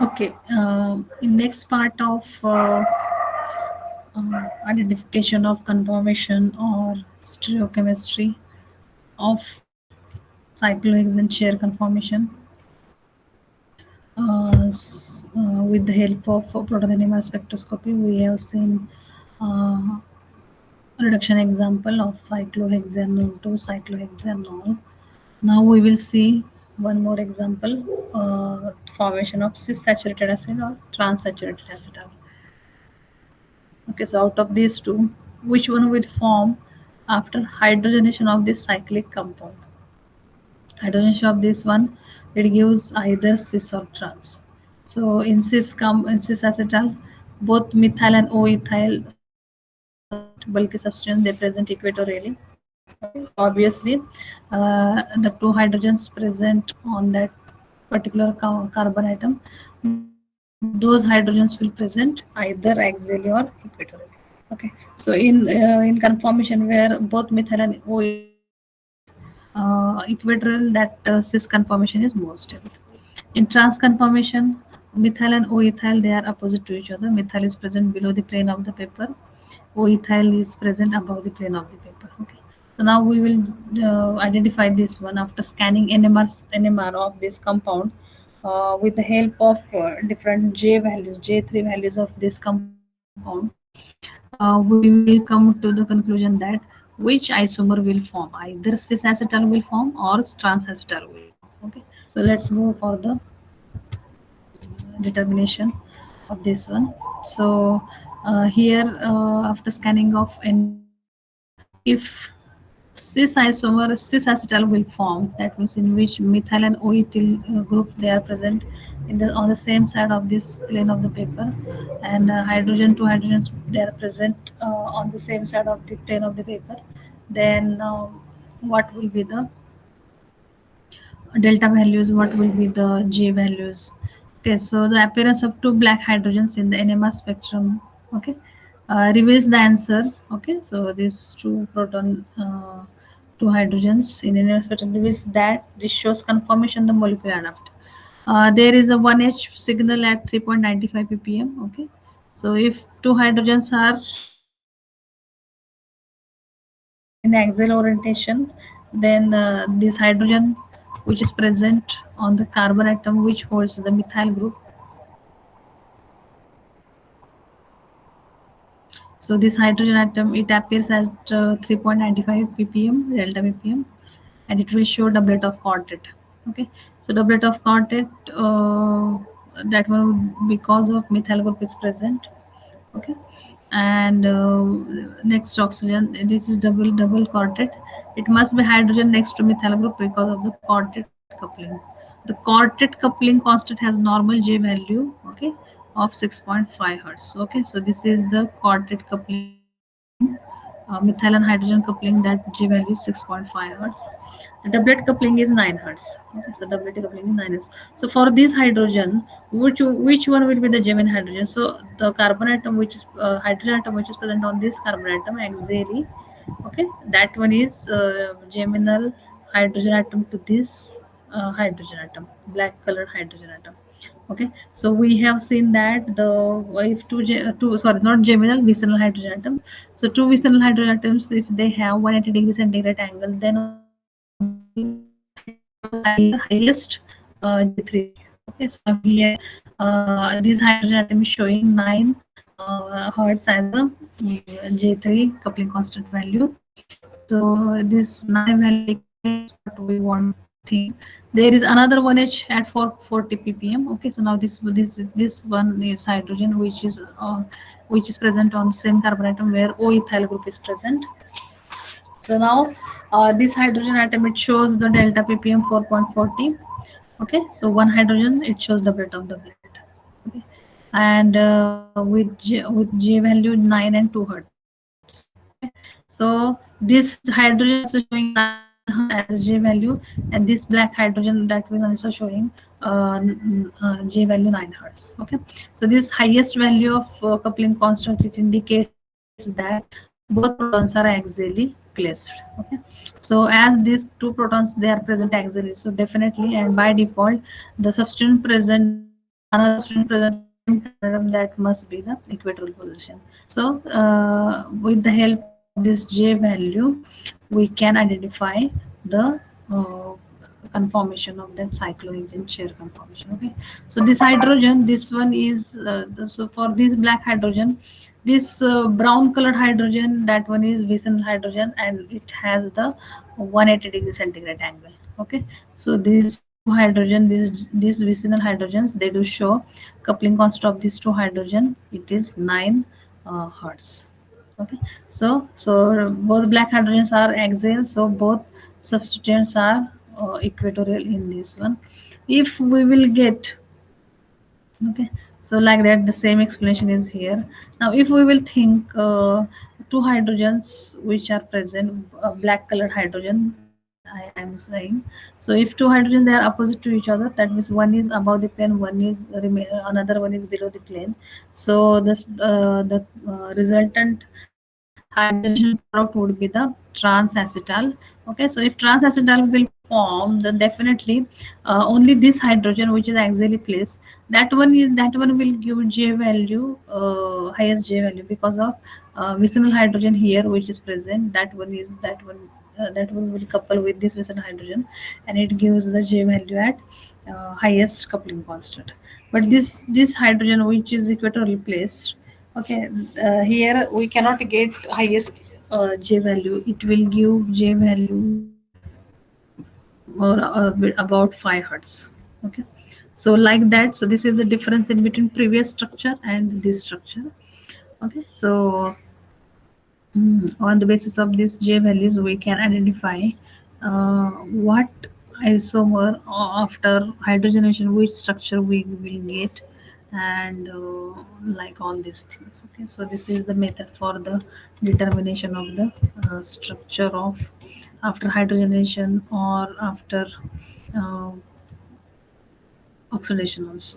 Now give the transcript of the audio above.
Okay, in next part of identification of conformation or stereochemistry of cyclohexane chair conformation with the help of proton NMR spectroscopy, we have seen uh, reduction example of cyclohexanol to cyclohexanol. Now we will see one more example, formation of cis saturated acid or trans-saturated acetal. Okay, so out of these two, which one will form after hydrogenation of this cyclic compound? Hydrogenation of this one, it gives either cis or trans. So in cis acetal, both methyl and O-ethyl bulky substance they present equatorially. Okay, so obviously the two hydrogens present on that particular carbon atom, those hydrogens will present either axially or equatorially. Okay, so in conformation where both methyl and O-ethyl equatorial, that cis conformation is more stable. In trans conformation, methyl and O-ethyl they are opposite to each other. Methyl is present below the plane of the paper. O-ethyl is present above the plane of the paper. Okay. So now we will identify this one after scanning NMR of this compound with the help of different J values, J3 values of this compound. We will come to the conclusion that which isomer will form, either cis acetal will form or trans acetal will form. Okay, so let's go for the determination of this one. So here after scanning of NMR, if cis acetal will form, that means in which methyl and O-ethyl group they are present in the on the same side of this plane of the paper, and hydrogen two hydrogens they are present on the same side of the plane of the paper. Then what will be the delta values? What will be the J values? Okay, so the appearance of two black hydrogens in the NMR spectrum, okay, reveals the answer. Okay, so these two proton, two hydrogens in NMR spectrum reveals that this shows conformation the molecular adapt. There is a 1H signal at 3.95 ppm. Okay, so if two hydrogens are in axial orientation, then this hydrogen which is present on the carbon atom which holds the methyl group. So this hydrogen atom it appears at 3.95 ppm delta ppm, and it will show doublet of quartet. Okay, so doublet of quartet, that one because of methyl group is present. Okay, and next oxygen, this is double quartet. It must be hydrogen next to methyl group because of the quartet coupling. The quartet coupling constant has normal J value, okay, of 6.5 hertz. Okay, so this is the quartet coupling, methyl and hydrogen coupling, that J value is 6.5 hertz. The doublet coupling is 9 hertz. Okay, so doublet coupling is 9 hertz. So for this hydrogen, which one will be the genuine hydrogen? So the carbon atom which is hydrogen atom which is present on this carbon atom axially, okay, that one is geminal hydrogen atom to this hydrogen atom, black colored hydrogen atom. Okay, so we have seen that the if two, sorry, not geminal, vicinal hydrogen atoms. So two vicinal hydrogen atoms, if they have 180 degree centigrade angle, then obviously it shows either highest J3 value. Okay, so now here this hydrogen atom is showing 9 hertz as a J3 coupling constant value. So this 9 value equals what we want to think. There is another 1H at 440 ppm. Okay, so now this one is hydrogen which is present on same carbon atom where O ethyl group is present. So now this hydrogen atom it shows the delta ppm 4.40. Okay, so one hydrogen it shows doublet of doublet. Okay, and with J value 9 and 2 hertz. Okay, so this hydrogen also showing 9 as a J value, and this black hydrogen that was also showing J value 9 hertz. Okay, so this highest value of coupling constant, it indicates that both protons are axially placed. Okay, so as these two protons they are present axially, so definitely and by default the substance present another student present the same time atom, that must be the equatorial position. So with the help of this J value, we can identify the uh, conformation of that cyclohexane chair conformation. Okay, so this hydrogen, this one is so for this black hydrogen, this brown colored hydrogen, that one is vicinal hydrogen, and it has the 180-degree centigrade angle. Okay, so these two hydrogen, these vicinal hydrogens, they do show coupling constant of these two hydrogen, it is 9 hertz. Okay, so both black hydrogens are axial, so both substituents are equatorial in this one. If we will get, okay, so like that, the same explanation is here. Now if we will think two hydrogens which are present, black colored hydrogen, I am saying, so if two hydrogen, they are opposite to each other, that means one is above the plane, one is another one is below the plane. So this the resultant hydrogenation product would be the transacetal. Okay, so if transacetal will form, then definitely only this hydrogen which is axially placed, that one will give J value, highest J value, because of vicinal hydrogen here which is present, that one will couple with this vicinal hydrogen, and it gives the J value at highest coupling constant. But this hydrogen which is equatorial placed, okay, here we cannot get highest J value. It will give J value or about 5 hertz. Okay, so like that. So this is the difference in between previous structure and this structure. Okay, so on the basis of these J values, we can identify what isomer after hydrogenation, which structure we will get, and like all these things. Okay, so this is the method for the determination of the structure of after hydrogenation or after uh, oxidation also.